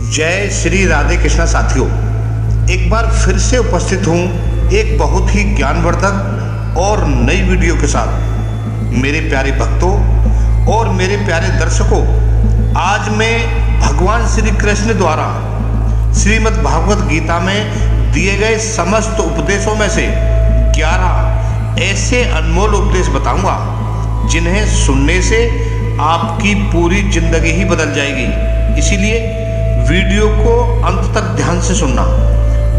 जय श्री राधे कृष्णा साथियों, एक बार फिर से उपस्थित हूँ एक बहुत ही ज्ञानवर्धक और नई वीडियो के साथ। मेरे प्यारे भक्तों और मेरे प्यारे दर्शकों, आज मैं भगवान श्री कृष्ण द्वारा श्रीमद् भागवत गीता में दिए गए समस्त उपदेशों में से 11 ऐसे अनमोल उपदेश बताऊंगा जिन्हें सुनने से आपकी पूरी जिंदगी ही बदल जाएगी। इसीलिए वीडियो को अंत तक ध्यान से सुनना।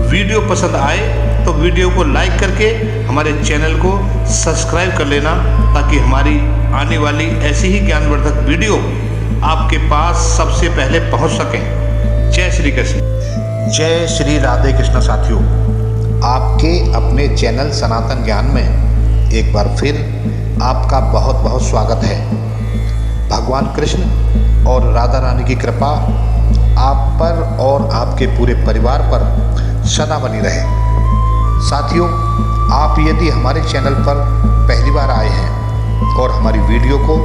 वीडियो पसंद आए तो वीडियो को लाइक करके हमारे चैनल को सब्सक्राइब कर लेना, ताकि हमारी आने वाली ऐसी ही ज्ञानवर्धक वीडियो आपके पास सबसे पहले पहुंच सकें। जय श्री कृष्ण। जय श्री राधे कृष्ण साथियों, आपके अपने चैनल सनातन ज्ञान में एक बार फिर आपका बहुत बहुत स्वागत है। भगवान कृष्ण और राधा रानी की कृपा आप पर और आपके पूरे परिवार पर सदा बनी रहे। साथियों, आप यदि हमारे चैनल पर पहली बार आए हैं और हमारी वीडियो को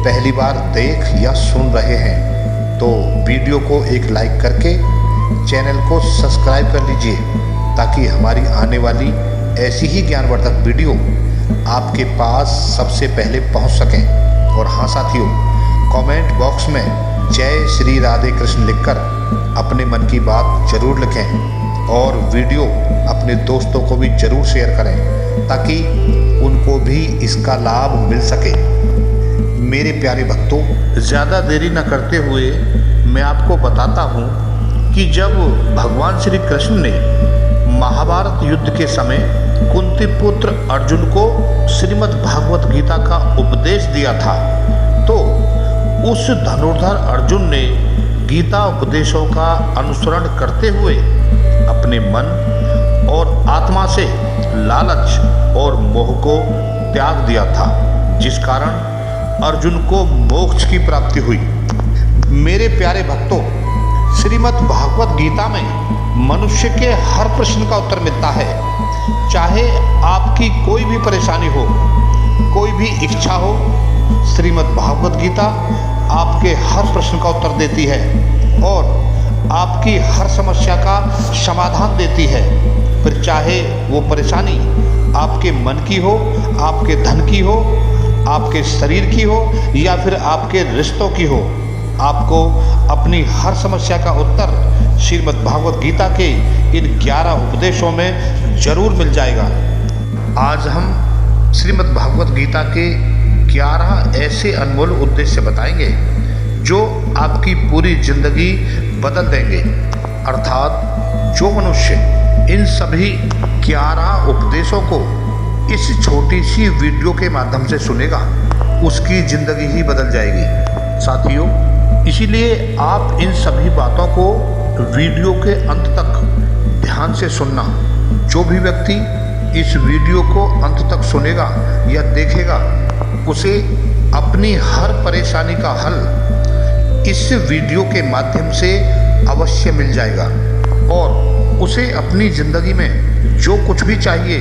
पहली बार देख या सुन रहे हैं, तो वीडियो को एक लाइक करके चैनल को सब्सक्राइब कर लीजिए, ताकि हमारी आने वाली ऐसी ही ज्ञानवर्धक वीडियो आपके पास सबसे पहले पहुंच सकें। और हाँ साथियों, कमेंट बॉक्स में जय श्री राधे कृष्ण लिखकर अपने मन की बात जरूर लिखें और वीडियो अपने दोस्तों को भी जरूर शेयर करें, ताकि उनको भी इसका लाभ मिल सके। मेरे प्यारे भक्तों, ज़्यादा देरी न करते हुए मैं आपको बताता हूँ कि जब भगवान श्री कृष्ण ने महाभारत युद्ध के समय कुंती पुत्र अर्जुन को श्रीमद् भागवत गीता का उपदेश दिया था, तो उस धनुर्धर अर्जुन ने गीता उपदेशों का अनुसरण करते हुए अपने मन और आत्मा से लालच और मोह को त्याग दिया था, जिस कारण अर्जुन को मोक्ष की प्राप्ति हुई। मेरे प्यारे भक्तों, श्रीमद् भागवत गीता में मनुष्य के हर प्रश्न का उत्तर मिलता है। चाहे आपकी कोई भी परेशानी हो, कोई भी इच्छा हो, श्रीमद् भागवत गीता आपके हर प्रश्न का उत्तर देती है और आपकी हर समस्या का समाधान देती है। फिर चाहे वो परेशानी आपके मन की हो, आपके धन की हो, आपके शरीर की हो या फिर आपके रिश्तों की हो, आपको अपनी हर समस्या का उत्तर श्रीमद् भागवत गीता के इन 11 उपदेशों में जरूर मिल जाएगा। आज हम श्रीमद् भागवत गीता के 11 ऐसे अनमोल उद्देश्य बताएंगे जो आपकी पूरी जिंदगी बदल देंगे। अर्थात जो मनुष्य इन सभी 11 उपदेशों को इस छोटी सी वीडियो के माध्यम से सुनेगा, उसकी जिंदगी ही बदल जाएगी। साथियों, इसीलिए आप इन सभी बातों को वीडियो के अंत तक ध्यान से सुनना। जो भी व्यक्ति इस वीडियो को अंत तक सुनेगा या देखेगा, उसे अपनी हर परेशानी का हल इस वीडियो के माध्यम से अवश्य मिल जाएगा और उसे अपनी ज़िंदगी में जो कुछ भी चाहिए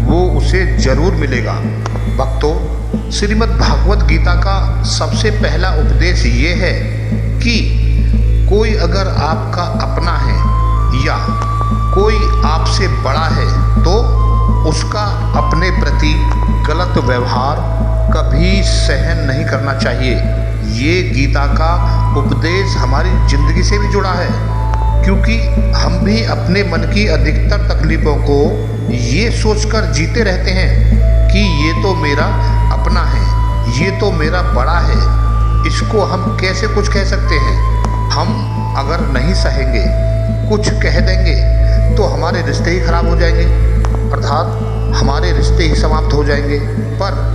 वो उसे ज़रूर मिलेगा। भक्तों, श्रीमद् भागवत गीता का सबसे पहला उपदेश ये है कि कोई अगर आपका अपना है या कोई आपसे बड़ा है, तो उसका अपने प्रति गलत व्यवहार कभी सहन नहीं करना चाहिए। ये गीता का उपदेश हमारी ज़िंदगी से भी जुड़ा है, क्योंकि हम भी अपने मन की अधिकतर तकलीफ़ों को ये सोचकर जीते रहते हैं कि ये तो मेरा अपना है, ये तो मेरा बड़ा है, इसको हम कैसे कुछ कह सकते हैं। हम अगर नहीं सहेंगे, कुछ कह देंगे, तो हमारे रिश्ते ही खराब हो जाएंगे, अर्थात हमारे रिश्ते ही समाप्त हो जाएंगे। पर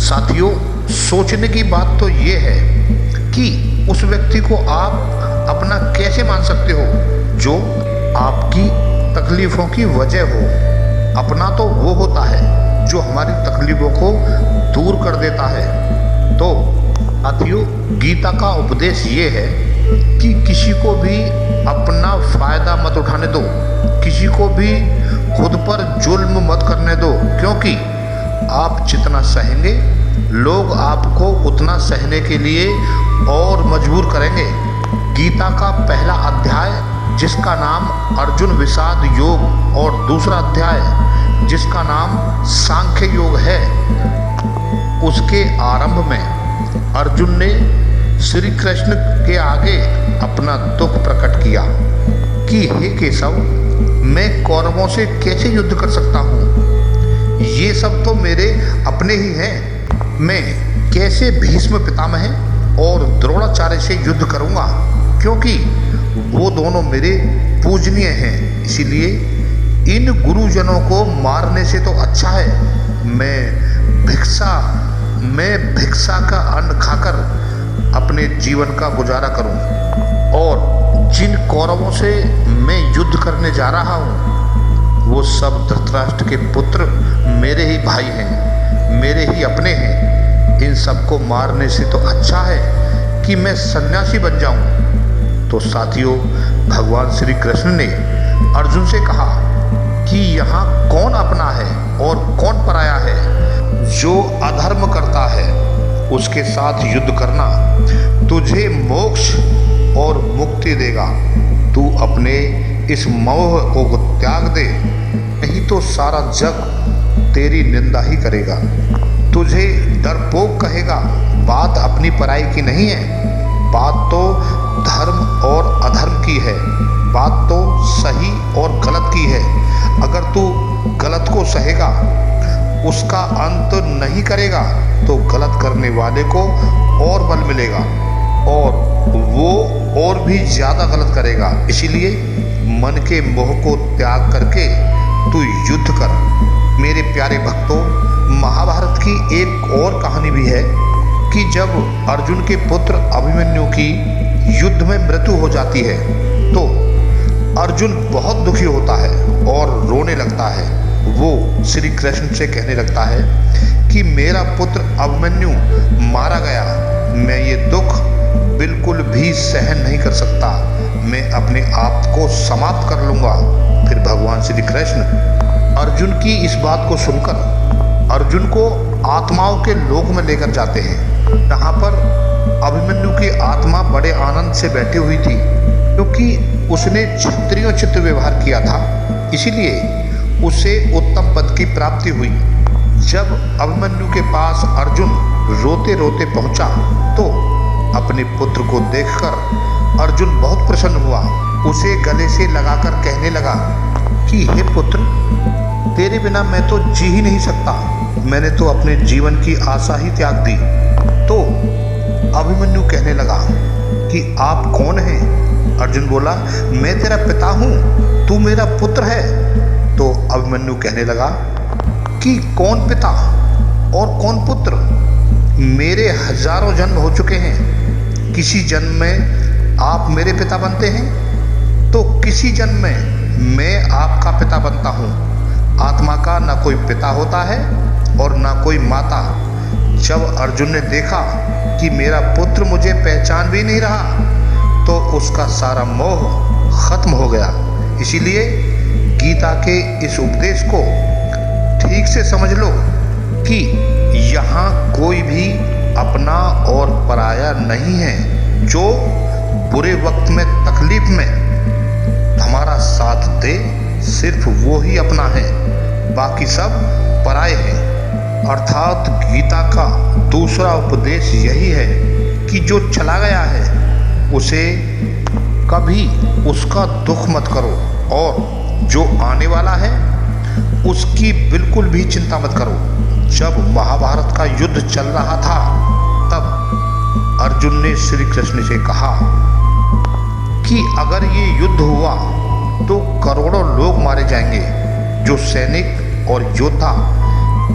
साथियों, सोचने की बात तो ये है कि उस व्यक्ति को आप अपना कैसे मान सकते हो जो आपकी तकलीफ़ों की वजह हो। अपना तो वो होता है जो हमारी तकलीफ़ों को दूर कर देता है। तो साथियों, गीता का उपदेश ये है कि किसी को भी अपना फ़ायदा मत उठाने दो, किसी को भी खुद पर जुल्म मत करने दो, क्योंकि आप जितना सहेंगे, लोग आपको उतना सहने के लिए और मजबूर करेंगे। गीता का पहला अध्याय जिसका नाम अर्जुन विषाद योग और दूसरा अध्याय जिसका नाम सांख्य योग है, उसके आरंभ में अर्जुन ने श्री कृष्ण के आगे अपना दुख प्रकट किया कि हे केशव, मैं कौरवों से कैसे युद्ध कर सकता हूँ? ये सब तो मेरे अपने ही हैं। मैं कैसे भीष्म पितामह और द्रोणाचार्य से युद्ध करूँगा, क्योंकि वो दोनों मेरे पूजनीय हैं। इसीलिए इन गुरुजनों को मारने से तो अच्छा है मैं भिक्षा का अन्न खाकर अपने जीवन का गुजारा करूं। और जिन कौरवों से मैं युद्ध करने जा रहा हूं, वो सब धृतराष्ट्र के पुत्र मेरे ही भाई हैं, मेरे ही अपने हैं। इन सबको मारने से तो अच्छा है कि मैं सन्यासी बन जाऊं। तो साथियों, भगवान श्री कृष्ण ने अर्जुन से कहा कि यहाँ कौन अपना है और कौन पराया है। जो अधर्म करता है उसके साथ युद्ध करना तुझे मोक्ष और मुक्ति देगा। तू अपने इस मोह को त्याग दे, नहीं तो सारा जग तेरी निंदा ही करेगा, तुझे डरपोक कहेगा। बात अपनी पराई की नहीं है, बात तो धर्म और अधर्म की है, बात तो सही और गलत की है। अगर तू गलत को सहेगा, उसका अंत नहीं करेगा, तो गलत करने वाले को और बल मिलेगा और वो और भी ज़्यादा गलत करेगा। इसीलिए मन के मोह को त्याग करके तू युद्ध कर। मेरे प्यारे भक्तों, महाभारत की एक और कहानी भी है कि जब अर्जुन के पुत्र अभिमन्यु की युद्ध में मृत्यु हो जाती है तो अर्जुन बहुत दुखी होता है और रोने लगता है। वो श्री कृष्ण से कहने लगता है कि मेरा पुत्र अभिमन्यु मारा गया, मैं ये दुख बिल्कुल भी सहन नहीं कर सकता, मैं अपने आप को समाप्त कर लूँगा। फिर भगवान श्री कृष्ण अर्जुन की इस बात को सुनकर अर्जुन को आत्माओं के लोक में लेकर जाते हैं, जहाँ पर अभिमन्यु की आत्मा बड़े आनंद से बैठी हुई थी, क्योंकि उसने क्षत्रियोचित व्यवहार किया था, इसीलिए उसे उत्तम पद की प्राप्ति हुई। जब अभिमन्यु के पास अर्जुन रोते रोते पहुंचा तो अपने पुत्र को देखकर अर्जुन बहुत प्रसन्न हुआ। उसे गले से लगाकर कहने लगा कि हे पुत्र, तेरे बिना मैं तो जी ही नहीं सकता, मैंने तो अपने जीवन की आशा ही त्याग दी। तो अभिमन्यु कहने लगा कि आप कौन हैं? अर्जुन बोला, मैं तेरा पिता हूँ, तू मेरा पुत्र है। तो अभिमन्यु कहने लगा कि कौन पिता और कौन पुत्र? मेरे हजारों जन्म हो चुके हैं, किसी जन्म में आप मेरे पिता बनते हैं तो किसी जन्म में मैं आपका पिता बनता हूँ। आत्मा का ना कोई पिता होता है और ना कोई माता। जब अर्जुन ने देखा कि मेरा पुत्र मुझे पहचान भी नहीं रहा तो उसका सारा मोह खत्म हो गया। इसीलिए गीता के इस उपदेश को ठीक से समझ लो कि यहाँ कोई भी अपना और पराया नहीं है। जो बुरे वक्त में, तकलीफ में हमारा साथ दे, सिर्फ वो ही अपना है, बाकी सब पराए हैं। अर्थात गीता का दूसरा उपदेश यही है कि जो चला गया है उसे कभी उसका दुख मत करो और जो आने वाला है उसकी बिल्कुल भी चिंता मत करो। जब महाभारत का युद्ध चल रहा था तब अर्जुन ने श्री कृष्ण से कहा कि अगर ये युद्ध हुआ तो करोड़ों लोग मारे जाएंगे। जो सैनिक और योद्धा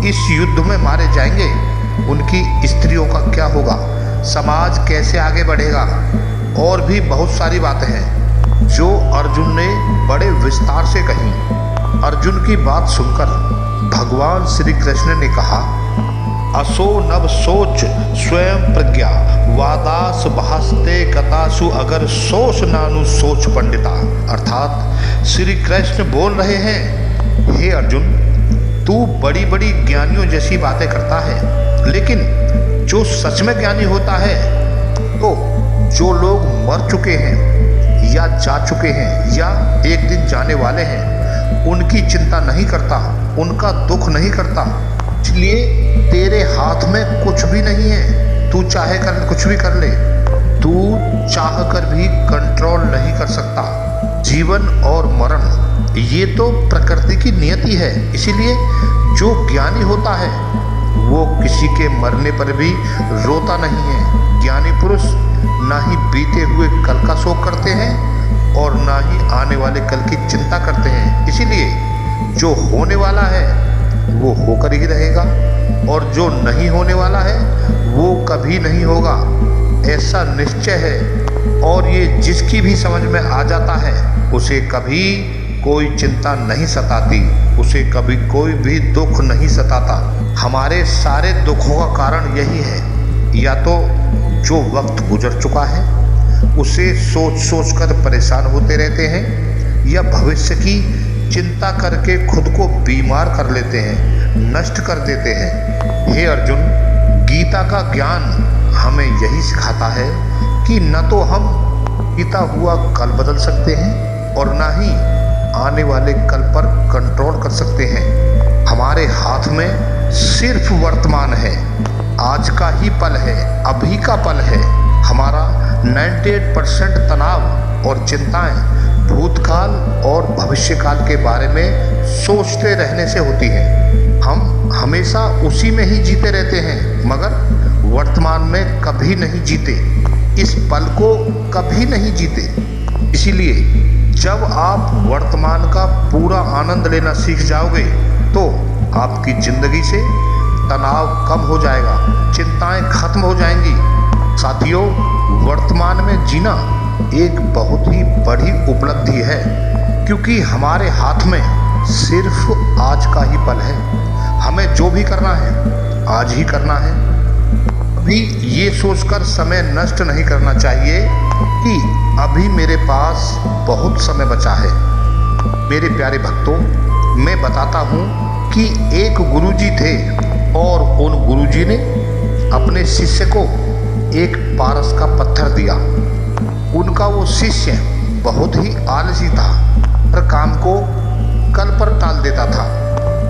इस युद्ध में मारे जाएंगे उनकी स्त्रियों का क्या होगा, समाज कैसे आगे बढ़ेगा, और भी बहुत सारी बातें हैं जो अर्जुन ने बड़े विस्तार से कही। अर्जुन की बात सुनकर भगवान श्री कृष्ण ने कहा, असो नव सोच स्वयं प्रज्ञा वादास भास्ते कथासु अगर सोच नानु सोच पंडिता। अर्थात श्री कृष्ण बोल रहे हैं, हे अर्जुन, तू बड़ी बड़ी ज्ञानियों जैसी बातें करता है, लेकिन जो सच में ज्ञानी होता है तो जो लोग मर चुके हैं या जा चुके हैं या एक दिन जाने वाले हैं, उनकी चिंता नहीं करता, उनका दुख नहीं करता। इसलिए तेरे हाथ में कुछ भी नहीं है। तू चाहे कर कुछ भी कर ले, तू चाह कर भी कंट्रोल नहीं कर सकता। जीवन और मरण ये तो प्रकृति की नियति है। इसीलिए जो ज्ञानी होता है वो किसी के मरने पर भी रोता नहीं है। ज्ञानी पुरुष ना ही बीते हुए कल का शोक करते हैं और ना ही आने वाले कल की चिंता करते हैं। इसीलिए जो होने वाला है वो होकर ही रहेगा और जो नहीं होने वाला है वो कभी नहीं होगा, ऐसा निश्चय है। और ये जिसकी भी समझ में आ जाता है उसे कभी कोई चिंता नहीं सताती, उसे कभी कोई भी दुख नहीं सताता। हमारे सारे दुखों का कारण यही है, या तो जो वक्त गुजर चुका है उसे सोच सोच कर परेशान होते रहते हैं, या भविष्य की चिंता करके खुद को बीमार कर लेते हैं, नष्ट कर देते हैं। हे अर्जुन, गीता का ज्ञान हमें यही सिखाता है कि न तो हम बीता हुआ कल बदल सकते हैं और न ही आने वाले कल पर कंट्रोल कर सकते हैं। हमारे हाथ में सिर्फ वर्तमान है, आज का ही पल है, अभी का पल है। हमारा 98% तनाव और चिंताएं भूतकाल और भविष्यकाल के बारे में सोचते रहने से होती हैं। हम हमेशा उसी में ही जीते रहते हैं, मगर वर्तमान में कभी नहीं जीते, इस पल को कभी नहीं जीते। इसीलिए जब आप वर्तमान का पूरा आनंद लेना सीख जाओगे तो आपकी जिंदगी से तनाव कम हो जाएगा, चिंताएं खत्म हो जाएंगी। साथियों, वर्तमान में जीना एक बहुत ही बड़ी उपलब्धि है, क्योंकि हमारे हाथ में सिर्फ आज का ही पल है। हमें जो भी करना है आज ही करना है। अभी ये सोचकर समय नष्ट नहीं करना चाहिए कि अभी मेरे पास बहुत समय बचा है। मेरे प्यारे भक्तों, मैं बताता हूँ कि एक गुरुजी थे और उन गुरुजी ने अपने शिष्य को एक पारस का पत्थर दिया। उनका वो शिष्य बहुत ही आलसी था, हर काम को कल पर टाल देता था।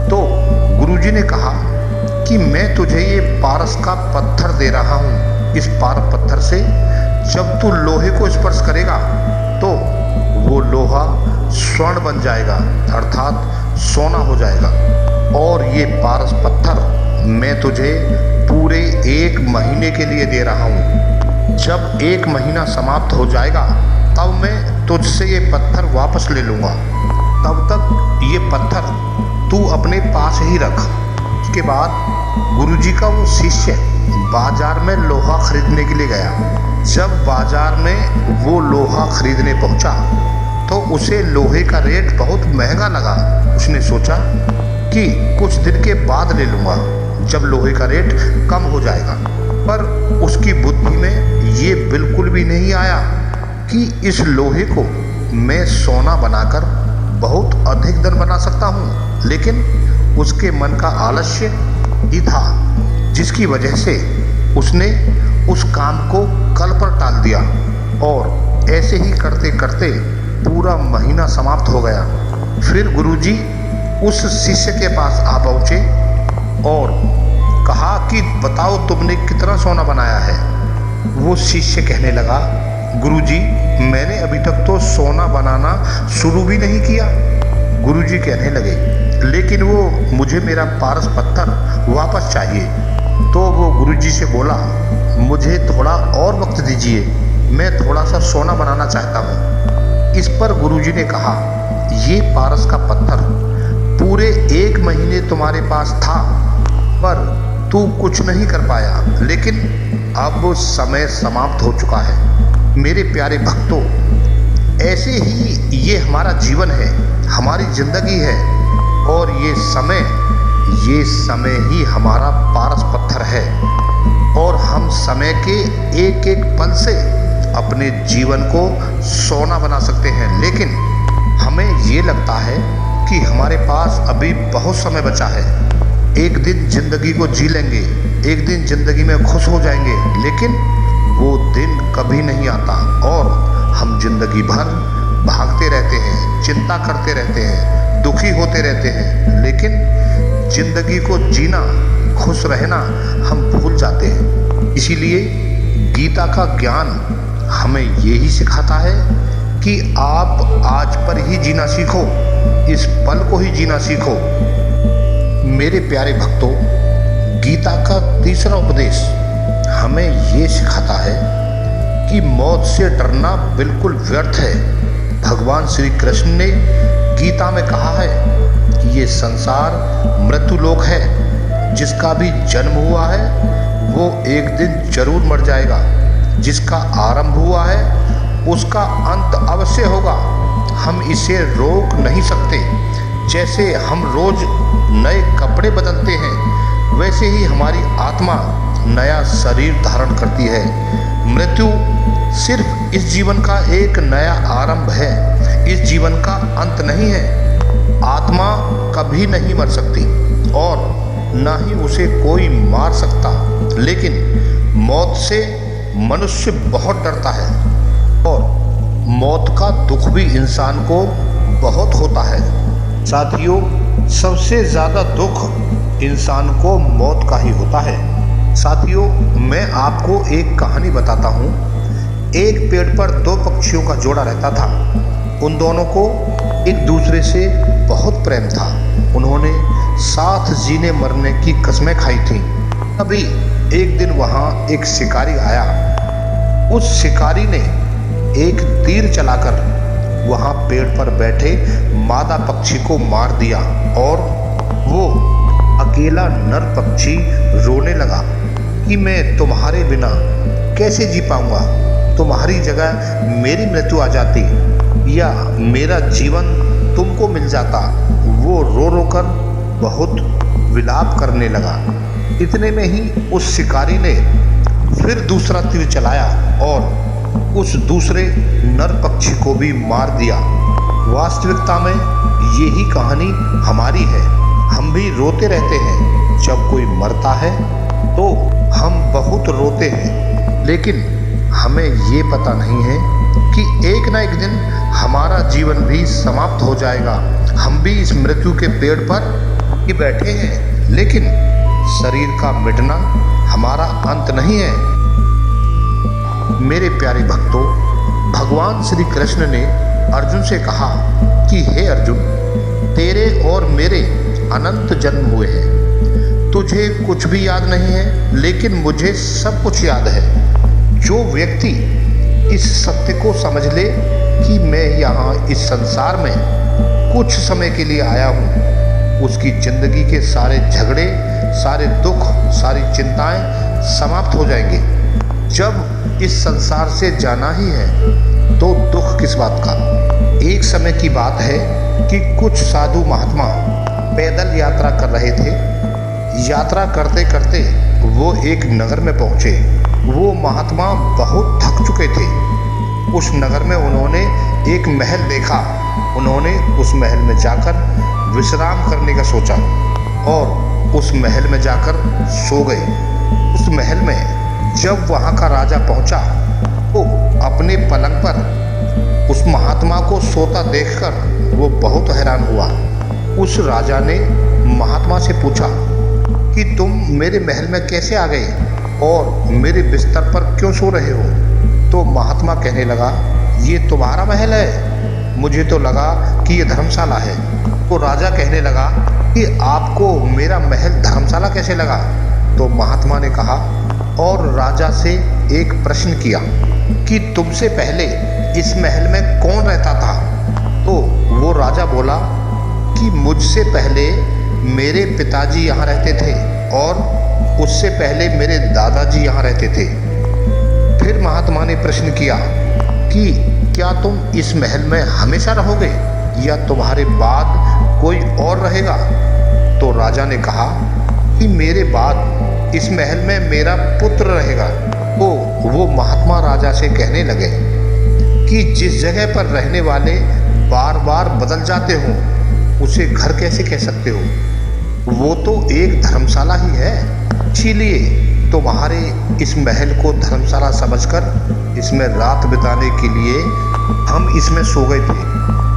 तो गुरुजी ने कहा कि मैं तुझे ये पारस का पत्थर दे रहा हूँ। इस पारस पत्थर से जब तू लोहे को स्पर्श करेगा तो वो लोहा स्वर्ण बन जाएगा, अर्थात सोना हो जाएगा। और ये पारस पत्थर मैं तुझे पूरे 1 महीने के लिए दे रहा हूँ। जब 1 महीना समाप्त हो जाएगा तब मैं तुझसे ये पत्थर वापस ले लूँगा। तब तक ये पत्थर तू अपने पास ही रख। उसके बाद गुरुजी का वो शिष्य बाजार में लोहा खरीदने के लिए गया। जब बाजार में वो लोहा खरीदने पहुंचा तो उसे लोहे का रेट बहुत महंगा लगा। उसने सोचा कि कुछ दिन के बाद ले लूँगा, जब लोहे का रेट कम हो जाएगा। पर उसकी बुद्धि में ये बिल्कुल भी नहीं आया कि इस लोहे को मैं सोना बनाकर बहुत अधिक धन बना सकता हूँ। लेकिन उसके मन का आलस्य ही था, जिसकी वजह से उसने उस काम को कल पर टाल दिया। और ऐसे ही करते करते पूरा महीना समाप्त हो गया। फिर गुरुजी उस शिष्य के पास आ पहुँचे और कहा कि बताओ तुमने कितना सोना बनाया है। वो शिष्य कहने लगा, गुरुजी मैंने अभी तक तो सोना बनाना शुरू भी नहीं किया। गुरुजी कहने लगे, लेकिन वो मुझे मेरा पारस पत्थर वापस चाहिए। तो वो गुरुजी से बोला, मुझे थोड़ा और वक्त दीजिए, मैं थोड़ा सा सोना बनाना चाहता हूँ। इस पर गुरुजी ने कहा, ये पारस का पत्थर पूरे 1 महीने तुम्हारे पास था, पर तू कुछ नहीं कर पाया। लेकिन अब समय समाप्त हो चुका है। मेरे प्यारे भक्तों, ऐसे ही ये हमारा जीवन है, हमारी जिंदगी है, और ये समय ही हमारा पारस पत्थर है। और हम समय के एक एक पल से अपने जीवन को सोना बना सकते हैं। लेकिन हमें ये लगता है कि हमारे पास अभी बहुत समय बचा है, एक दिन जिंदगी को जी लेंगे, एक दिन जिंदगी में खुश हो जाएंगे। लेकिन वो दिन कभी नहीं आता और हम जिंदगी भर भागते रहते हैं, चिंता करते रहते हैं, दुखी होते रहते हैं, लेकिन जिंदगी को जीना, खुश रहना हम भूल जाते हैं। इसीलिए गीता का ज्ञान हमें यही सिखाता है कि आप आज पर ही जीना सीखो, इस पल को ही जीना सीखो। मेरे प्यारे भक्तों, गीता का तीसरा उपदेश हमें ये सिखाता है कि मौत से डरना बिल्कुल व्यर्थ है। भगवान श्री कृष्ण ने गीता में कहा है कि ये संसार मृत्युलोक है, जिसका भी जन्म हुआ है वो एक दिन जरूर मर जाएगा, जिसका आरंभ हुआ है उसका अंत अवश्य होगा। हम इसे रोक नहीं सकते। जैसे हम रोज नए कपड़े बदलते हैं, वैसे ही हमारी आत्मा नया शरीर धारण करती है। मृत्यु सिर्फ इस जीवन का एक नया आरंभ है, इस जीवन का अंत नहीं है। आत्मा कभी नहीं मर सकती और ना ही उसे कोई मार सकता, लेकिन मौत से मनुष्य बहुत डरता है और मौत का दुख भी इंसान को बहुत होता है। साथियों, सबसे ज़्यादा दुख इंसान को मौत का ही होता है। साथियों, मैं आपको एक कहानी बताता हूँ। एक पेड़ पर दो पक्षियों का जोड़ा रहता था। उन दोनों को एक दूसरे से बहुत प्रेम था। उन्होंने साथ जीने मरने की कसमें खाई थीं। अभी एक दिन वहाँ एक शिकारी आया। उस शिकारी ने एक तीर चलाकर वहाँ पेड़ पर बैठे मादा पक्षी को मार दिया और वो अकेला नर पक्षी रोने लगा कि मैं तुम्हारे बिना कैसे जी पाऊंगा। तुम्हारी जगह मेरी मृत्यु आ जाती या मेरा जीवन तुमको मिल जाता। वो रो रो कर बहुत विलाप करने लगा। इतने में ही उस शिकारी ने फिर दूसरा तीर चलाया और उस दूसरे नर पक्षी को भी मार दिया। वास्तविकता में यही कहानी हमारी है। हम भी रोते रहते हैं। जब कोई मरता है तो हम बहुत रोते हैं, लेकिन हमें ये पता नहीं है कि एक ना एक दिन हमारा जीवन भी समाप्त हो जाएगा। हम भी इस मृत्यु के पेड़ पर ही बैठे हैं, लेकिन शरीर का मिटना हमारा अंत नहीं है। मेरे प्यारे भक्तों, भगवान श्री कृष्ण ने अर्जुन से कहा कि हे अर्जुन, तेरे और मेरे अनंत जन्म हुए हैं। तुझे कुछ भी याद नहीं है, लेकिन मुझे सब कुछ याद है। जो व्यक्ति इस सत्य को समझ ले कि मैं यहाँ इस संसार में कुछ समय के लिए आया हूँ, उसकी जिंदगी के सारे झगड़े, सारे दुख, सारी चिंताएं समाप्त हो जाएंगे। जब इस संसार से जाना ही है तो दुख किस बात का। एक समय की बात है कि कुछ साधु महात्मा पैदल यात्रा कर रहे थे। यात्रा करते करते वो एक नगर में पहुँचे। वो महात्मा बहुत थक चुके थे। उस नगर में उन्होंने एक महल देखा। उन्होंने उस महल में जाकर विश्राम करने का सोचा और उस महल में जाकर सो गए। उस महल में जब वहाँ का राजा पहुँचा तो अपने पलंग पर उस महात्मा को सोता देखकर वो बहुत हैरान हुआ। उस राजा ने महात्मा से पूछा कि तुम मेरे महल में कैसे आ गए और मेरे बिस्तर पर क्यों सो रहे हो। तो महात्मा कहने लगा, ये तुम्हारा महल है, मुझे तो लगा कि ये धर्मशाला है। तो राजा कहने लगा कि आपको मेरा महल धर्मशाला कैसे लगा। तो महात्मा ने कहा और राजा से एक प्रश्न किया कि तुमसे पहले इस महल में कौन रहता था। तो वो राजा बोला कि मुझसे पहले मेरे पिताजी यहाँ रहते थे और उससे पहले मेरे दादाजी यहाँ रहते थे। फिर महात्मा ने प्रश्न किया कि क्या तुम इस महल में हमेशा रहोगे या तुम्हारे बाद कोई और रहेगा। तो राजा ने कहा कि मेरे बाद इस महल में मेरा पुत्र रहेगा। तो वो महात्मा राजा से कहने लगे कि जिस जगह पर रहने वाले बार बार बदल जाते हो उसे घर कैसे कह सकते हो। वो तो एक धर्मशाला ही है। इसीलिए तुम्हारे इस महल को धर्मशाला समझकर इसमें रात बिताने के लिए हम इसमें सो गए थे।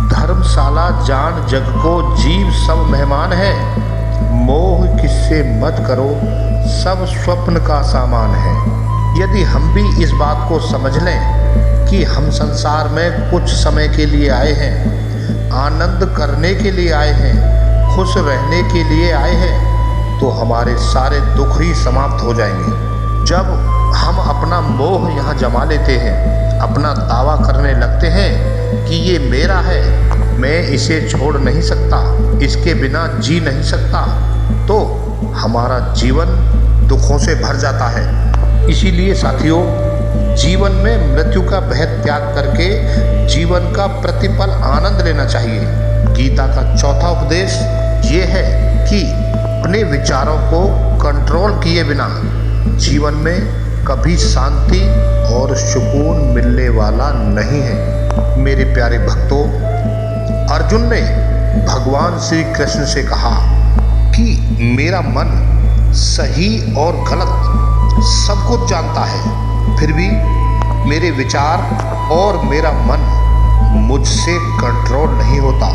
धर्मशाला जान जग को जीव सब मेहमान है, मोह किससे मत करो सब स्वप्न का सामान है। यदि हम भी इस बात को समझ लें कि हम संसार में कुछ समय के लिए आए हैं, आनंद करने के लिए आए हैं, खुश रहने के लिए आए हैं, तो हमारे सारे दुख ही समाप्त हो जाएंगे। जब हम अपना मोह यहाँ जमा लेते हैं, अपना दावा करने लगते हैं कि ये मेरा है, मैं इसे छोड़ नहीं सकता, इसके बिना जी नहीं सकता, तो हमारा जीवन दुखों से भर जाता है। इसीलिए साथियों, जीवन में मृत्यु का भय त्याग करके जीवन का प्रतिपल आनंद लेना चाहिए। गीता का चौथा उपदेश ये है कि अपने विचारों को कंट्रोल किए बिना जीवन में कभी शांति और सुकून मिलने वाला नहीं है। मेरे प्यारे भक्तों, अर्जुन ने भगवान श्री कृष्ण से कहा कि मेरा मन सही और गलत सब कुछ जानता है, फिर भी मेरे विचार और मेरा मन मुझसे कंट्रोल नहीं होता।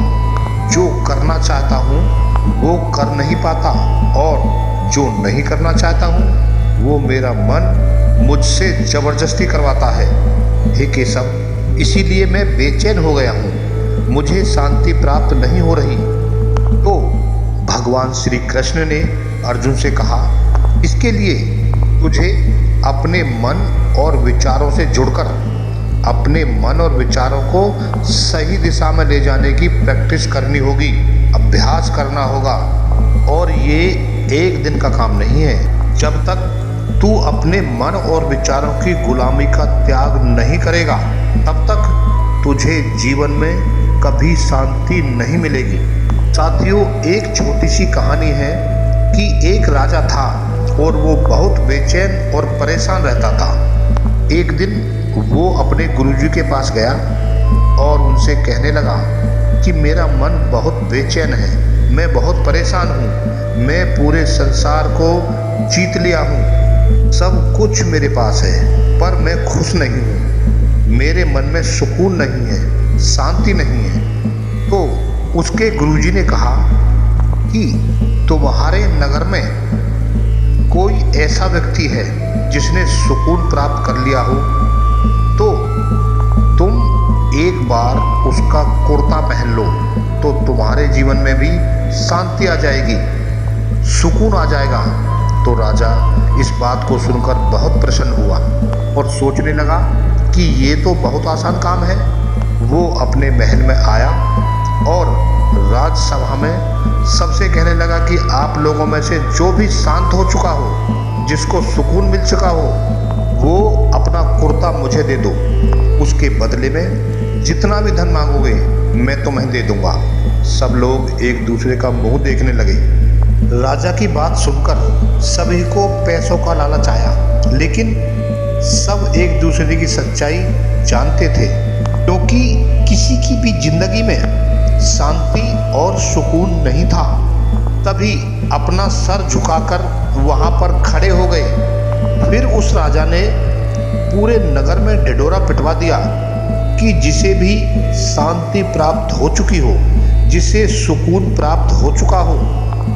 जो करना चाहता हूँ वो कर नहीं पाता, और जो नहीं करना चाहता हूँ वो मेरा मन मुझसे ज़बरदस्ती करवाता है। हे केशव, इसीलिए मैं बेचैन हो गया हूँ, मुझे शांति प्राप्त नहीं हो रही। तो भगवान श्री कृष्ण ने अर्जुन से कहा, इसके लिए तुझे अपने मन और विचारों से जुड़कर अपने मन और विचारों को सही दिशा में ले जाने की प्रैक्टिस करनी होगी, अभ्यास करना होगा। और ये एक दिन का काम नहीं है। जब तक तू अपने मन और विचारों की गुलामी का त्याग नहीं करेगा, तब तक तुझे जीवन में कभी शांति नहीं मिलेगी। साथियों, एक छोटी सी कहानी है कि एक राजा था और वो बहुत बेचैन और परेशान रहता था। एक दिन वो अपने गुरुजी के पास गया और उनसे कहने लगा कि मेरा मन बहुत बेचैन है, मैं बहुत परेशान हूँ, मैं पूरे संसार को जीत लिया हूँ, सब कुछ मेरे पास है, पर मैं खुश नहीं हूँ, मेरे मन में सुकून नहीं है, शांति नहीं है। तो उसके गुरुजी ने कहा कि तुम्हारे नगर में कोई ऐसा व्यक्ति है जिसने सुकून प्राप्त कर लिया हो, तो तुम एक बार उसका कुर्ता पहन लो, तो तुम्हारे जीवन में भी शांति आ जाएगी, सुकून आ जाएगा। तो राजा इस बात को सुनकर बहुत प्रसन्न हुआ और सोचने लगा कि ये तो बहुत आसान काम है। वो अपने महल में आया और राजसभा में सबसे कहने लगा कि आप लोगों में से जो भी शांत हो चुका हो, जिसको सुकून मिल चुका हो, वो अपना कुर्ता मुझे दे दो, उसके बदले में जितना भी धन मांगोगे मैं तुम्हें दे दूंगा। सब लोग एक दूसरे का मुंह देखने लगे। राजा की बात सुनकर सभी को पैसों का लालच आया, लेकिन सब एक दूसरे की सच्चाई जानते थे, क्योंकि किसी की भी जिंदगी में शांति और सुकून नहीं था। तभी अपना सर झुकाकर वहां पर खड़े हो गए। फिर उस राजा ने पूरे नगर में ढिढोरा पिटवा दिया कि जिसे भी शांति प्राप्त हो चुकी हो, जिसे सुकून प्राप्त हो चुका हो,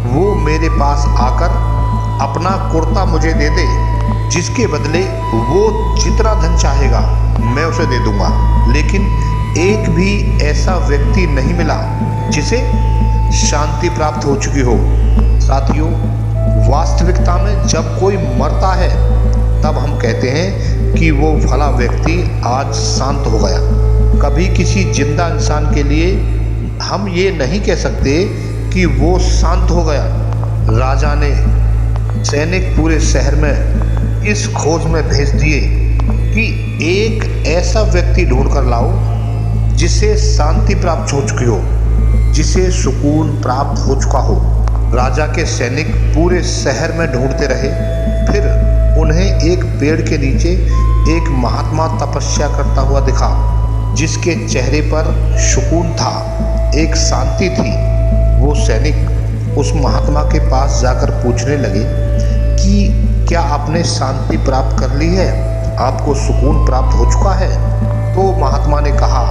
वो मेरे पास आकर अपना कुर्ता मुझे दे दे, जिसके बदले वो जितना धन चाहेगा मैं उसे दे दूंगा। लेकिन एक भी ऐसा व्यक्ति नहीं मिला जिसे शांति प्राप्त हो चुकी हो। साथियों, वास्तविकता में जब कोई मरता है तब हम कहते हैं कि वो फला व्यक्ति आज शांत हो गया। कभी किसी जिंदा इंसान के लिए हम ये नहीं कह सकते कि वो शांत हो गया। राजा ने सैनिक पूरे शहर में इस खोज में भेज दिए कि एक ऐसा व्यक्ति ढूंढ कर लाओ जिसे शांति प्राप्त हो चुकी हो, जिसे सुकून प्राप्त हो चुका हो। राजा के सैनिक पूरे शहर में ढूंढते रहे। फिर उन्हें एक पेड़ के नीचे एक महात्मा तपस्या करता हुआ दिखा, जिसके चेहरे पर सुकून था, एक शांति थी। वो सैनिक उस महात्मा के पास जाकर पूछने लगे कि क्या आपने शांति प्राप्त कर ली है? आपको सुकून प्राप्त हो चुका है? तो महात्मा ने कहा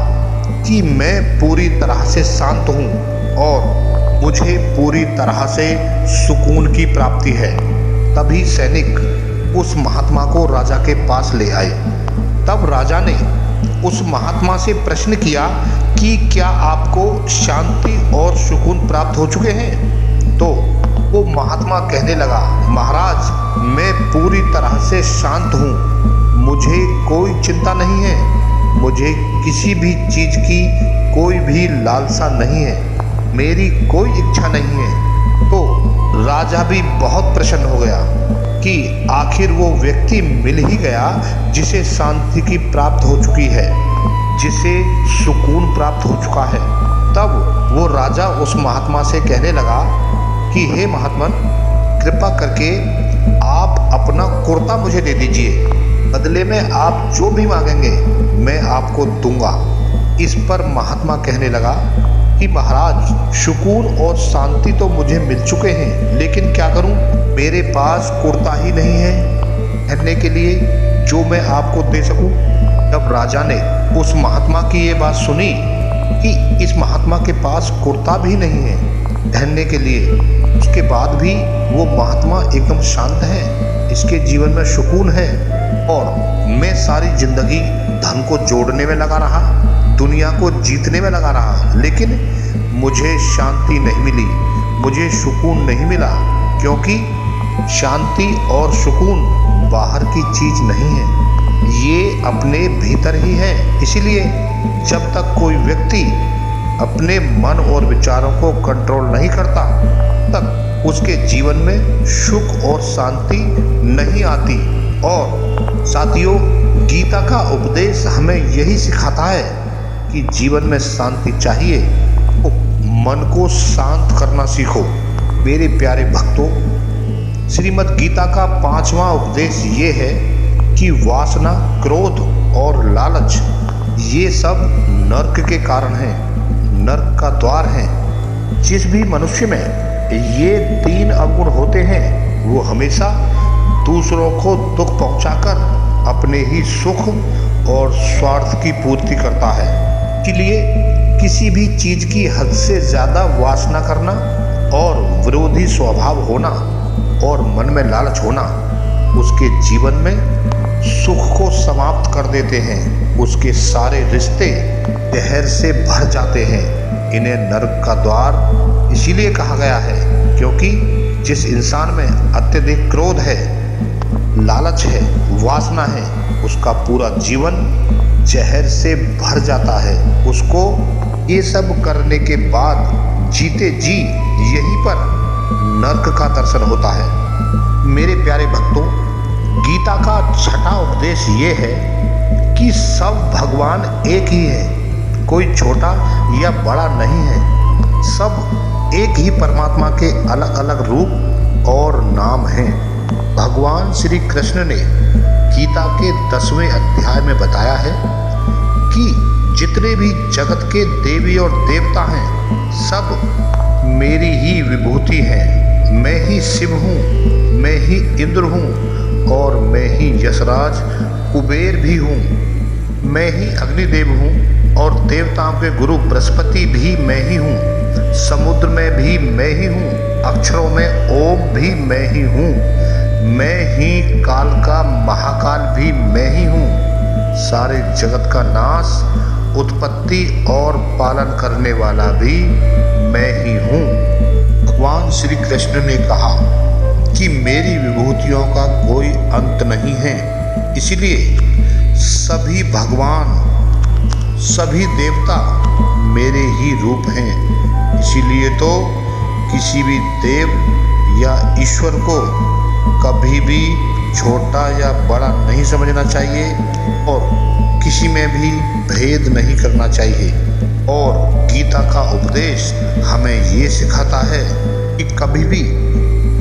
कि मैं पूरी तरह से शांत हूँ और मुझे पूरी तरह से सुकून की प्राप्ति है। तभी सैनिक उस महात्मा को राजा के पास ले आए। तब राजा ने उस महात्मा से प्रश्न किया कि क्या आपको शांति और सुकून प्राप्त हो चुके हैं? तो वो महात्मा कहने लगा, महाराज, मैं पूरी तरह से शांत हूँ, मुझे कोई चिंता नहीं है, मुझे किसी भी चीज की कोई भी लालसा नहीं है, मेरी कोई इच्छा नहीं है। तो राजा भी बहुत प्रसन्न हो गया कि आखिर वो व्यक्ति मिल ही गया जिसे शांति की प्राप्त हो चुकी है, जिसे सुकून प्राप्त हो चुका है। तब वो राजा उस महात्मा से कहने लगा कि हे महात्मन, कृपा करके आप अपना कुर्ता मुझे दे दीजिए, बदले में आप जो भी मांगेंगे मैं आपको दूंगा। इस पर महात्मा कहने लगा कि महाराज, सुकून और शांति तो मुझे मिल चुके हैं, लेकिन क्या करूं, मेरे पास कुर्ता ही नहीं है पहनने के लिए जो मैं आपको दे सकूं। तब राजा ने उस महात्मा की ये बात सुनी कि इस महात्मा के पास कुर्ता भी नहीं है पहनने के लिए, उसके बाद भी वो महात्मा एकदम शांत है, इसके जीवन में सुकून है, और मैं सारी जिंदगी धन को जोड़ने में लगा रहा, दुनिया को जीतने में लगा रहा, लेकिन मुझे शांति नहीं मिली, मुझे सुकून नहीं मिला, क्योंकि शांति और सुकून बाहर की चीज नहीं है, ये अपने भीतर ही है। इसीलिए जब तक कोई व्यक्ति अपने मन और विचारों को कंट्रोल नहीं करता, तक उसके जीवन में सुख और शांति नहीं आती। और साथियों, गीता का उपदेश हमें यही सिखाता है कि जीवन में शांति चाहिए तो मन को शांत करना सीखो। मेरे प्यारे भक्तों, श्रीमद् गीता का 5वां उपदेश ये है कि वासना, क्रोध और लालच ये सब नर्क के कारण हैं, नर्क का द्वार हैं। जिस भी मनुष्य में ये 3 अवगुण होते हैं वो हमेशा दूसरों को दुख पहुंचाकर अपने ही सुख और स्वार्थ की पूर्ति करता है। इसलिए किसी भी चीज की हद से ज्यादा वासना करना और विरोधी स्वभाव होना और मन में लालच होना उसके जीवन में सुख को समाप्त कर देते हैं। उसके सारे रिश्ते जहर से भर जाते हैं। इन्हें नरक का द्वार इसीलिए कहा गया है क्योंकि जिस इंसान में अत्यधिक क्रोध है, लालच है, वासना है, उसका पूरा जीवन जहर से भर जाता है। उसको ये सब करने के बाद जीते जी यहीं पर नरक का दर्शन होता है। मेरे प्यारे भक्तों, गीता का 6वां उपदेश ये है कि सब भगवान एक ही है, कोई छोटा या बड़ा नहीं है। सब एक ही परमात्मा के अलग अलग रूप और नाम हैं। भगवान श्री कृष्ण ने गीता के 10वें अध्याय में बताया है कि जितने भी जगत के देवी और देवता हैं, सब मेरी ही विभूति हैं। मैं ही शिव हूँ, मैं ही इंद्र हूँ और मैं ही यशराज कुबेर भी हूँ। मैं ही अग्निदेव हूँ और देवताओं के गुरु बृहस्पति भी मैं ही हूँ। समुद्र में भी मैं ही हूँ, अक्षरों में ओम भी मैं ही हूँ। मैं ही काल का महाकाल भी मैं ही हूँ। सारे जगत का नाश, उत्पत्ति और पालन करने वाला भी मैं ही हूँ। भगवान श्री कृष्ण ने कहा कि मेरी विभूतियों का कोई अंत नहीं है। इसलिए सभी भगवान, सभी देवता मेरे ही रूप हैं। इसीलिए तो किसी भी देव या ईश्वर को कभी भी छोटा या बड़ा नहीं समझना चाहिए और किसी में भी भेद नहीं करना चाहिए। और गीता का उपदेश हमें ये सिखाता है कि कभी भी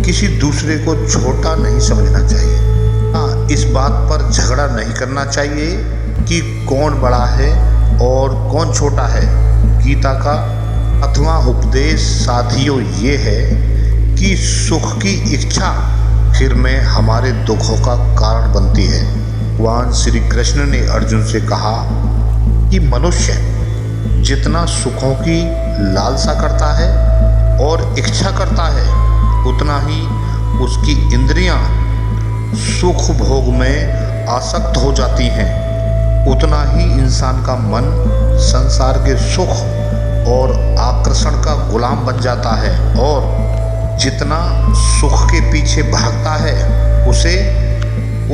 किसी दूसरे को छोटा नहीं समझना चाहिए। हाँ, इस बात पर झगड़ा नहीं करना चाहिए कि कौन बड़ा है और कौन छोटा है। गीता का 8वां उपदेश साथियों ये है कि सुख की इच्छा फिर में हमारे दुखों का कारण बनती है। भगवान श्री कृष्ण ने अर्जुन से कहा कि मनुष्य जितना सुखों की लालसा करता है और इच्छा करता है, उतना ही उसकी इंद्रियां सुख भोग में आसक्त हो जाती हैं। उतना ही इंसान का मन संसार के सुख और आकर्षण का गुलाम बन जाता है और जितना सुख के पीछे भागता है उसे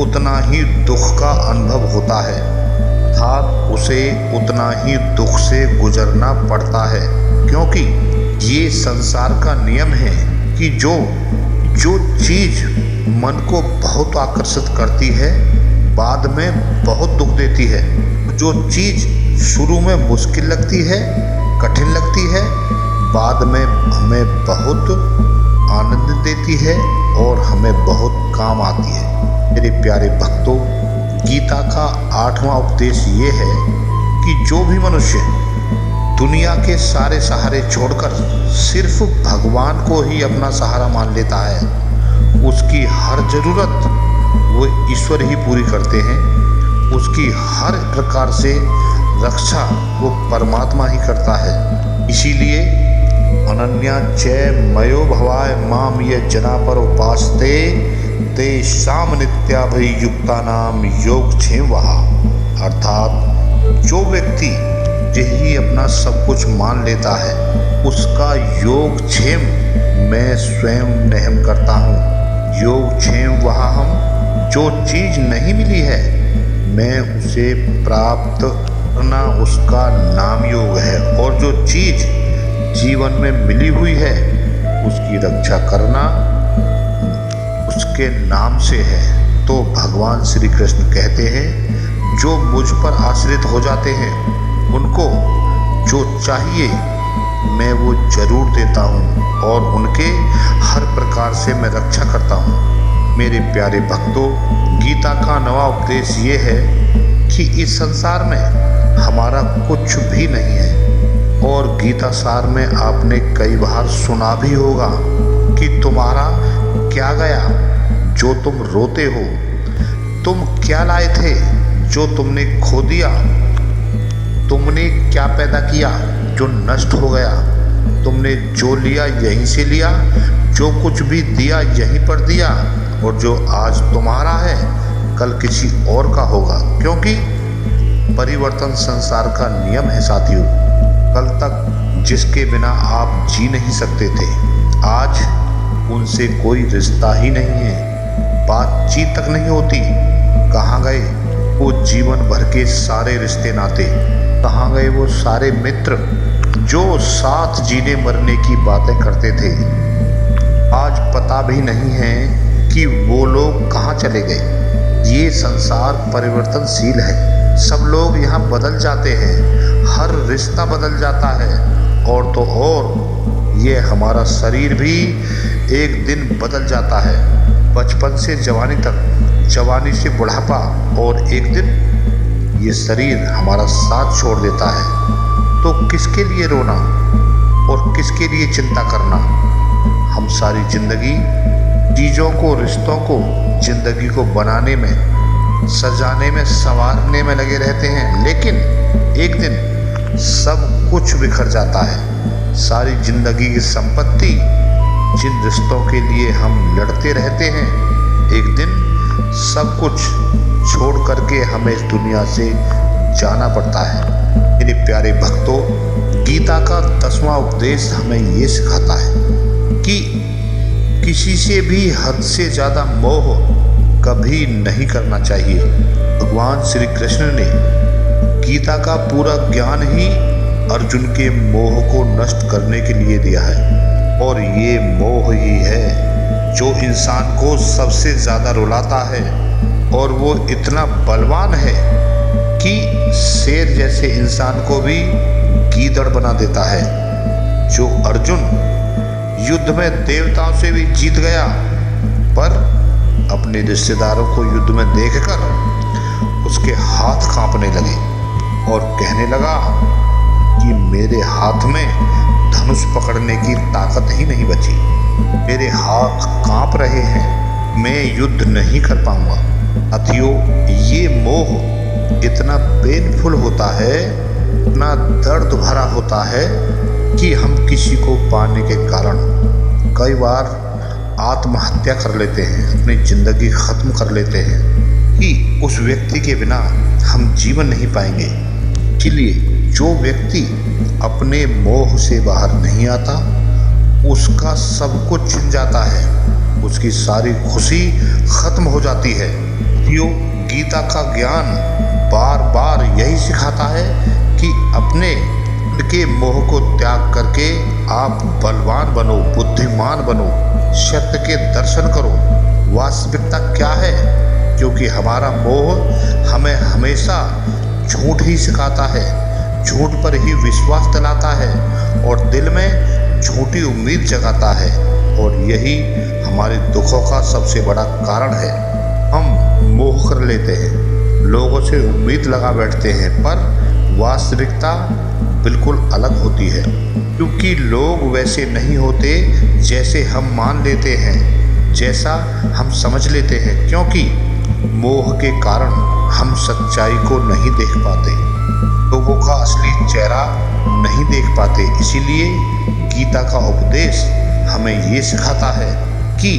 उतना ही दुख का अनुभव होता है, अर्थात उसे उतना ही दुख से गुजरना पड़ता है। क्योंकि ये संसार का नियम है कि जो चीज़ मन को बहुत आकर्षित करती है बाद में बहुत दुख देती है। जो चीज़ शुरू में मुश्किल लगती है, कठिन लगती है, बाद में हमें बहुत आनंद देती है और हमें बहुत काम आती है। मेरे प्यारे भक्तों, गीता का 8वां उपदेश ये है कि जो भी मनुष्य दुनिया के सारे सहारे छोड़कर सिर्फ भगवान को ही अपना सहारा मान लेता है, उसकी हर ज़रूरत वो ईश्वर ही पूरी करते हैं। उसकी हर प्रकार से रक्षा वो परमात्मा ही करता है। इसीलिए अनन्या चै मयो भवाय माम ये जना पर उपासते ते शाम नित्याभियुक्तानाम योगक्षेम वहा। अर्थात जो व्यक्ति यही अपना सब कुछ मान लेता है, उसका योगक्षेम मैं स्वयं नेहम करता हूँ। योगक्षेम वहा हम, जो चीज़ नहीं मिली है मैं उसे प्राप्त करना उसका नाम योग है, और जो चीज़ जीवन में मिली हुई है उसकी रक्षा करना उसके नाम से है। तो भगवान श्री कृष्ण कहते हैं, जो मुझ पर आश्रित हो जाते हैं उनको जो चाहिए मैं वो जरूर देता हूँ और उनके हर प्रकार से मैं रक्षा करता हूँ। मेरे प्यारे भक्तों, गीता का 9वां उपदेश ये है कि इस संसार में हमारा कुछ भी नहीं है। और गीता सार में आपने कई बार सुना भी होगा कि तुम्हारा क्या गया जो तुम रोते हो, तुम क्या लाए थे जो तुमने खो दिया, तुमने क्या पैदा किया जो नष्ट हो गया, तुमने जो लिया यहीं से लिया, जो कुछ भी दिया यहीं पर दिया, और जो आज तुम्हारा है कल किसी और का होगा। क्योंकि परिवर्तन संसार का नियम है साथियों। कल तक जिसके बिना आप जी नहीं सकते थे, आज उनसे कोई रिश्ता ही नहीं है, बातचीत तक नहीं होती। कहाँ गए वो जीवन भर के सारे रिश्ते नाते, कहाँ गए वो सारे मित्र जो साथ जीने मरने की बातें करते थे। आज पता भी नहीं है कि वो लोग कहाँ चले गए। ये संसार परिवर्तनशील है, सब लोग यहाँ बदल जाते हैं, हर रिश्ता बदल जाता है, और तो और ये हमारा शरीर भी एक दिन बदल जाता है। बचपन से जवानी तक, जवानी से बुढ़ापा, और एक दिन ये शरीर हमारा साथ छोड़ देता है। तो किसके लिए रोना और किसके लिए चिंता करना। हम सारी जिंदगी चीज़ों को, रिश्तों को, जिंदगी को बनाने में, सजाने में, संवारने में लगे रहते हैं, लेकिन एक दिन सब कुछ बिखर जाता है। सारी जिंदगी की संपत्ति, जिन रिश्तों के लिए हम लड़ते रहते हैं, एक दिन सब कुछ छोड़ करके हमें इस दुनिया से जाना पड़ता है। मेरे प्यारे भक्तों, गीता का 10वां उपदेश हमें ये सिखाता है कि किसी से भी हद से ज़्यादा मोह कभी नहीं करना चाहिए। भगवान श्री कृष्ण ने गीता का पूरा ज्ञान ही अर्जुन के मोह को नष्ट करने के लिए दिया है, और ये मोह ही है जो इंसान को सबसे ज़्यादा रुलाता है, और वो इतना बलवान है कि शेर जैसे इंसान को भी गीदड़ बना देता है। जो अर्जुन युद्ध में देवताओं से भी जीत गया, पर अपने रिश्तेदारों को युद्ध में देखकर उसके हाथ कांपने लगे और कहने लगा कि मेरे हाथ में धनुष पकड़ने की ताकत ही नहीं बची, मेरे हाथ कांप रहे हैं, मैं युद्ध नहीं कर पाऊंगा। साथियों, ये मोह इतना पेनफुल होता है, इतना दर्द भरा होता है कि हम किसी को पाने के कारण कई बार आत्महत्या कर लेते हैं, अपनी ज़िंदगी ख़त्म कर लेते हैं कि उस व्यक्ति के बिना हम जीवन नहीं पाएंगे। इसलिए जो व्यक्ति अपने मोह से बाहर नहीं आता, उसका सब कुछ छिन जाता है, उसकी सारी खुशी ख़त्म हो जाती है। यो गीता का ज्ञान बार बार यही सिखाता है कि अपने के मोह को त्याग करके आप बलवान बनो, बुद्धिमान बनो, सत्य के दर्शन करो। वास्तविकता क्या है? क्योंकि हमारा मोह हमें हमेशा झूठ ही सिखाता है, झूठ पर ही विश्वास दिलाता है और दिल में झूठी उम्मीद जगाता है, और यही हमारे दुखों का सबसे बड़ा कारण है। हम मोह कर लेते हैं, लोगों से उम्मीद लगा बैठते हैं, पर वास्तविकता बिल्कुल अलग होती है, क्योंकि लोग वैसे नहीं होते जैसे हम मान लेते हैं, जैसा हम समझ लेते हैं। क्योंकि मोह के कारण हम सच्चाई को नहीं देख पाते, लोगों का असली चेहरा नहीं देख पाते। इसीलिए गीता का उपदेश हमें ये सिखाता है कि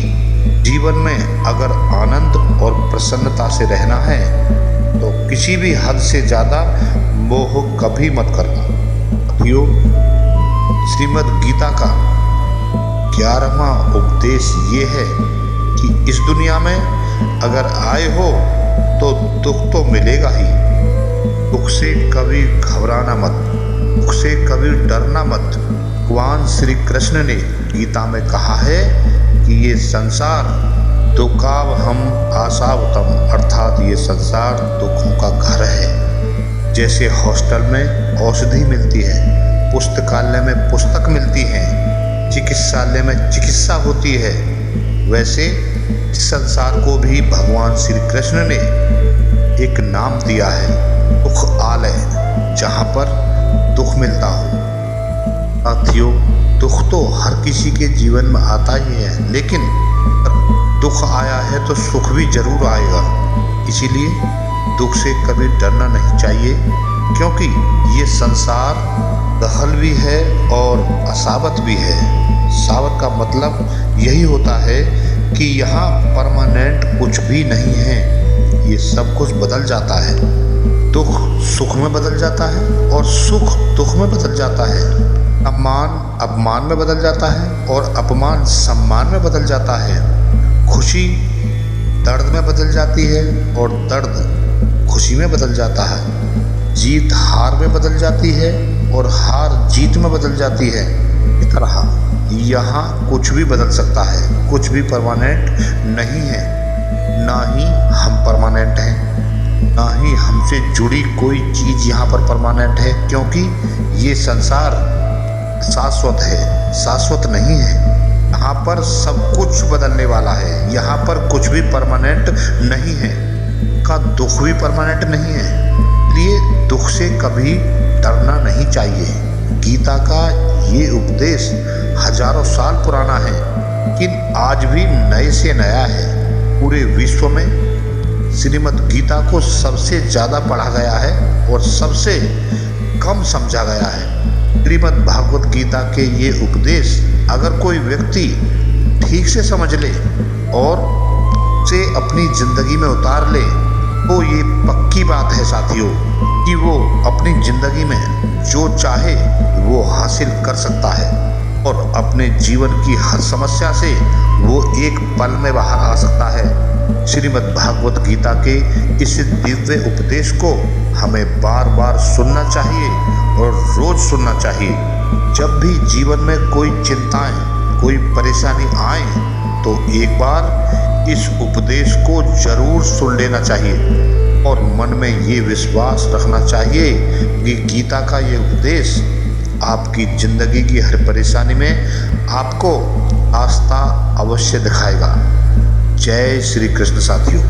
जीवन में अगर आनंद और प्रसन्नता से रहना है तो किसी भी हद से ज़्यादा मोह कभी मत करना। साथियों, श्रीमद् गीता का 11वां उपदेश ये है कि इस दुनिया में अगर आए हो तो दुख तो मिलेगा ही। दुख से कभी घबराना मत, दुख से कभी डरना मत। भगवान श्री कृष्ण ने गीता में कहा है कि ये संसार दुखावहम आशावतम, अर्थात ये संसार दुखों का घर है। जैसे हॉस्टल में औषधि मिलती है, पुस्तकालय में पुस्तक मिलती है, चिकित्सालय में चिकित्सा होती है, वैसे इस संसार को भी भगवान श्री कृष्ण ने एक नाम दिया है, दुख आलय, जहाँ पर दुख मिलता हो। साथियों, दुख तो हर किसी के जीवन में आता ही है, लेकिन दुख आया है तो सुख भी जरूर आएगा। इसीलिए दुख से कभी डरना नहीं चाहिए, क्योंकि ये संसार दहल भी है और असावत भी है। सावत का मतलब यही होता है कि यहाँ परमानेंट कुछ भी नहीं है, ये सब कुछ बदल जाता है। दुख सुख में बदल जाता है और सुख दुख में बदल जाता है। अपमान अपमान में बदल जाता है और अपमान सम्मान में बदल जाता है। खुशी दर्द में बदल जाती है और दर्द खुशी में बदल जाता है। जीत हार में बदल जाती है और हार जीत में बदल जाती है। इस तरह यहाँ कुछ भी बदल सकता है, कुछ भी परमानेंट नहीं है। ना ही हम परमानेंट हैं, ना ही हमसे जुड़ी कोई चीज़ यहाँ पर परमानेंट है, क्योंकि ये संसार शाश्वत है, शाश्वत नहीं है। यहाँ पर सब कुछ बदलने वाला है, यहाँ पर कुछ भी परमानेंट नहीं है। का दुख भी परमानेंट नहीं है, इसलिए दुख से कभी डरना नहीं चाहिए। गीता का ये उपदेश हजारों साल पुराना है, लेकिन आज भी नए से नया है। पूरे विश्व में श्रीमद् गीता को सबसे ज़्यादा पढ़ा गया है और सबसे कम समझा गया है। श्रीमद् भागवत गीता के ये उपदेश अगर कोई व्यक्ति ठीक से समझ ले और उसे अपनी ज़िंदगी में उतार ले, तो ये पक्की बात है साथियों कि वो अपनी ज़िंदगी में जो चाहे वो हासिल कर सकता है और अपने जीवन की हर समस्या से वो एक पल में बाहर आ सकता है। श्रीमद् भागवत गीता के इस दिव्य उपदेश को हमें बार बार सुनना चाहिए और रोज़ सुनना चाहिए। जब भी जीवन में कोई चिंताएं, कोई परेशानी आए तो एक बार इस उपदेश को जरूर सुन लेना चाहिए और मन में ये विश्वास रखना चाहिए कि गीता का ये उपदेश आपकी ज़िंदगी की हर परेशानी में आपको रास्ता अवश्य दिखाएगा। जय श्री कृष्ण साथियों।